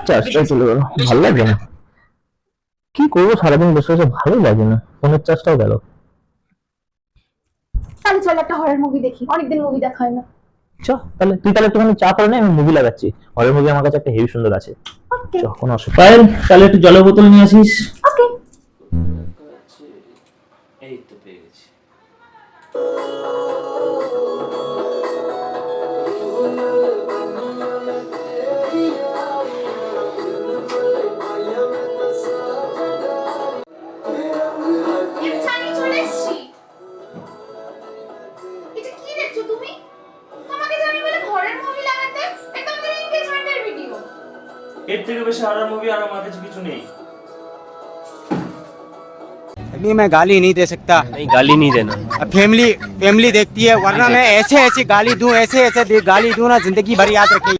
চার্জটা চলে গেল, ভালো লাগে না। কি করবো, সারাদিন বসে বসে ভালোই লাগে না, ফোনের চার্জটাও গেল। তাহলে চল একটা হরর মুভি দেখি, অনেকদিন মুভি দেখা হয় না। চ, তাহলে তুই তাহলে একটুখানি চা করে নে, আমি মুভি লাগাচ্ছি। হরের মুভি আমার কাছে একটা হেভি সুন্দর আছে। ওকে চ, কোনো অসুবিধা পায়েল, তাহলে একটু জলের বোতল নিয়ে আসিস। ওকে। এই তো পেয়ে গেছি। আমি চলে এসেছি। এটা কি দেখছো তুমি? তোমাকে জানি বলে হরর মুভি লাগাতে, এটা আমাদের এনগেজমেন্টের ভিডিও। এর থেকে বেশি হরর মুভি আর আমার কাছে কিছু নেই। अभी मैं गाली नहीं दे सकता। नहीं, गाली नहीं देना। अब फैमिली फैमिली देखती है, वरना मैं ऐसे ऐसे गाली दूं, ऐसे ऐसे गाली दूं ना, जिंदगी भर याद रखेगी।